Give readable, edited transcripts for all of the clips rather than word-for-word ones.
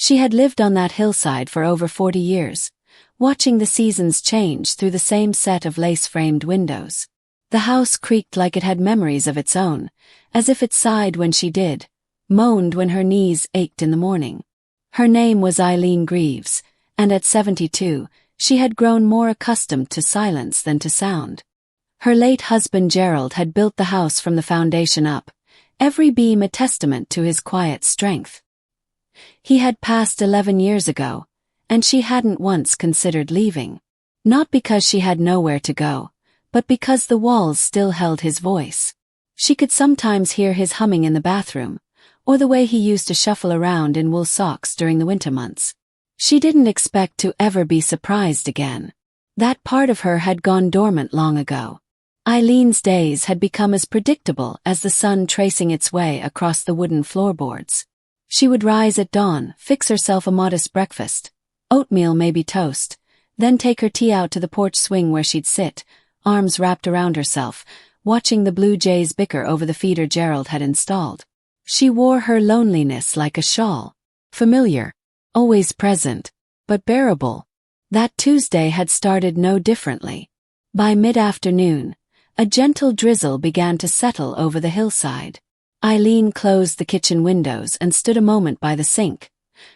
She had lived on that hillside for over 40 years, watching the seasons change through the same set of lace-framed windows. The house creaked like it had memories of its own, as if it sighed when she did, moaned when her knees ached in the morning. Her name was Eileen Greaves, and at 72, she had grown more accustomed to silence than to sound. Her late husband Gerald had built the house from the foundation up, every beam a testament to his quiet strength. He had passed 11 years ago, and she hadn't once considered leaving. Not because she had nowhere to go, but because the walls still held his voice. She could sometimes hear his humming in the bathroom, or the way he used to shuffle around in wool socks during the winter months. She didn't expect to ever be surprised again. That part of her had gone dormant long ago. Eileen's days had become as predictable as the sun tracing its way across the wooden floorboards. She would rise at dawn, fix herself a modest breakfast, oatmeal, maybe toast, then take her tea out to the porch swing where she'd sit, arms wrapped around herself, watching the blue jays bicker over the feeder Gerald had installed. She wore her loneliness like a shawl. Familiar, always present, but bearable. That Tuesday had started no differently. By mid-afternoon, a gentle drizzle began to settle over the hillside. Eileen closed the kitchen windows and stood a moment by the sink,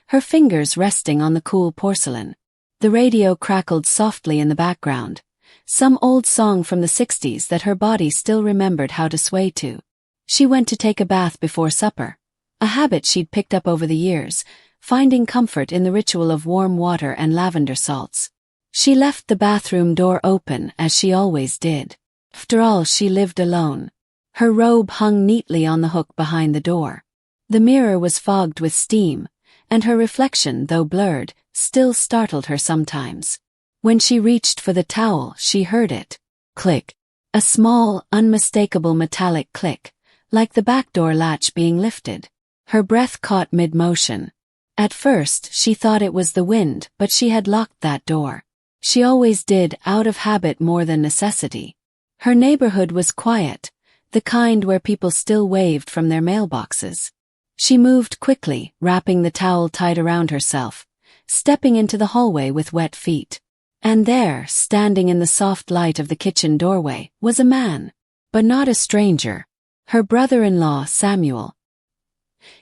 her fingers resting on the cool porcelain. The radio crackled softly in the background, some old song from the 60s that her body still remembered how to sway to. She went to take a bath before supper, a habit she'd picked up over the years, finding comfort in the ritual of warm water and lavender salts. She left the bathroom door open as she always did. After all, she lived alone. Her robe hung neatly on the hook behind the door. The mirror was fogged with steam, and her reflection, though blurred, still startled her sometimes. When she reached for the towel, she heard it click. A small, unmistakable metallic click, like the back door latch being lifted. Her breath caught mid-motion. At first, she thought it was the wind, but she had locked that door. She always did, out of habit more than necessity. Her neighborhood was quiet, the kind where people still waved from their mailboxes. She moved quickly, wrapping the towel tight around herself, stepping into the hallway with wet feet. And there, standing in the soft light of the kitchen doorway, was a man. But not a stranger. Her brother-in-law, Samuel.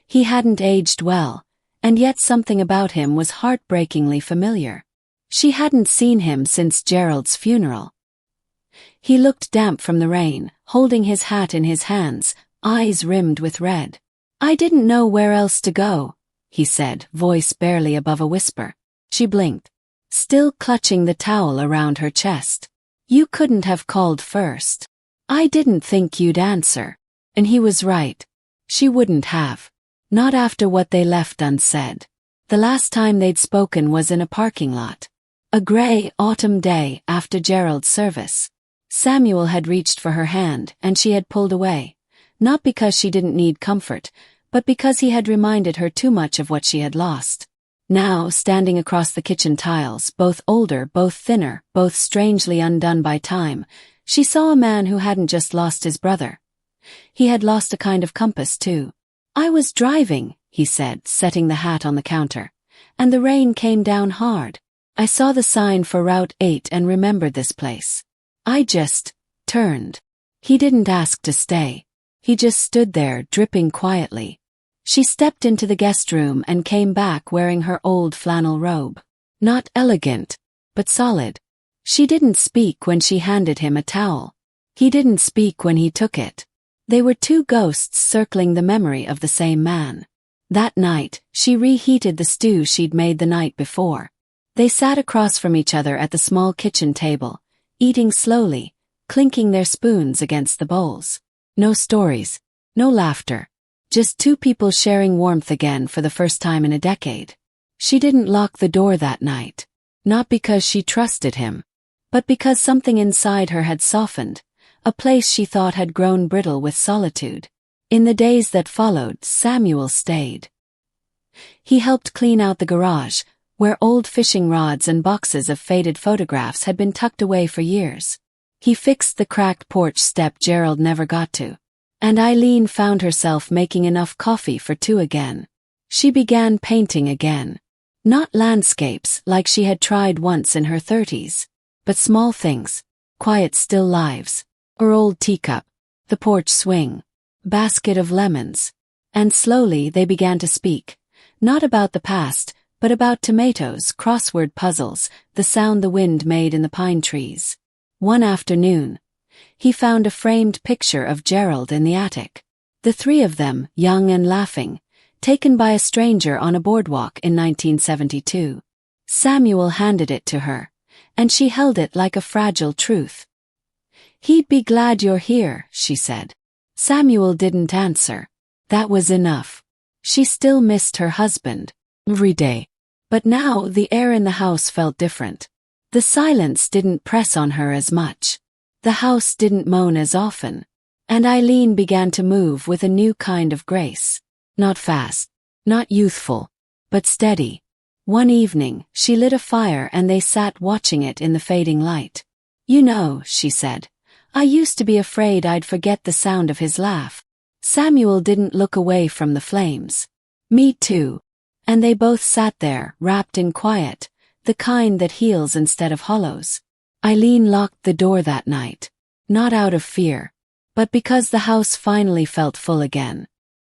He hadn't aged well, and yet something about him was heartbreakingly familiar. She hadn't seen him since Gerald's funeral. He looked damp from the rain, holding his hat in his hands, eyes rimmed with red. "I didn't know where else to go," he said, voice barely above a whisper. She blinked, still clutching the towel around her chest. "You couldn't have called first. I didn't think you'd answer." And he was right. She wouldn't have. Not after what they left unsaid. The last time they'd spoken was in a parking lot. A gray autumn day after Gerald's service. Samuel had reached for her hand, and she had pulled away. Not because she didn't need comfort, but because he had reminded her too much of what she had lost. Now, standing across the kitchen tiles, both older, both thinner, both strangely undone by time, she saw a man who hadn't just lost his brother. He had lost a kind of compass, too. "I was driving," he said, setting the hat on the counter, "and the rain came down hard. I saw the sign for Route 8 and remembered this place. I just turned." He didn't ask to stay. He just stood there, dripping quietly. She stepped into the guest room and came back wearing her old flannel robe. Not elegant, but solid. She didn't speak when she handed him a towel. He didn't speak when he took it. They were two ghosts circling the memory of the same man. That night, she reheated the stew she'd made the night before. They sat across from each other at the small kitchen table, eating slowly, clinking their spoons against the bowls. No stories, no laughter. Just two people sharing warmth again for the first time in a decade. She didn't lock the door that night. Not because she trusted him, but because something inside her had softened, a place she thought had grown brittle with solitude. In the days that followed, Samuel stayed. He helped clean out the garage, where old fishing rods and boxes of faded photographs had been tucked away for years. He fixed the cracked porch step Gerald never got to. And Eileen found herself making enough coffee for two again. She began painting again. Not landscapes like she had tried once in her 30s, but small things, quiet still lives, her old teacup, the porch swing, basket of lemons. And slowly they began to speak, not about the past, but about tomatoes, crossword puzzles, the sound the wind made in the pine trees. One afternoon, he found a framed picture of Gerald in the attic. The three of them, young and laughing, taken by a stranger on a boardwalk in 1972. Samuel handed it to her, and she held it like a fragile truth. "He'd be glad you're here," she said. Samuel didn't answer. That was enough. She still missed her husband every day. But now the air in the house felt different. The silence didn't press on her as much. The house didn't moan as often. And Eileen began to move with a new kind of grace. Not fast, not youthful, but steady. One evening, she lit a fire and they sat watching it in the fading light. "You know," she said, "I used to be afraid I'd forget the sound of his laugh." Samuel didn't look away from the flames. "Me too." And they both sat there, wrapped in quiet, the kind that heals instead of hollows. Eileen locked the door that night, not out of fear, but because the house finally felt full again.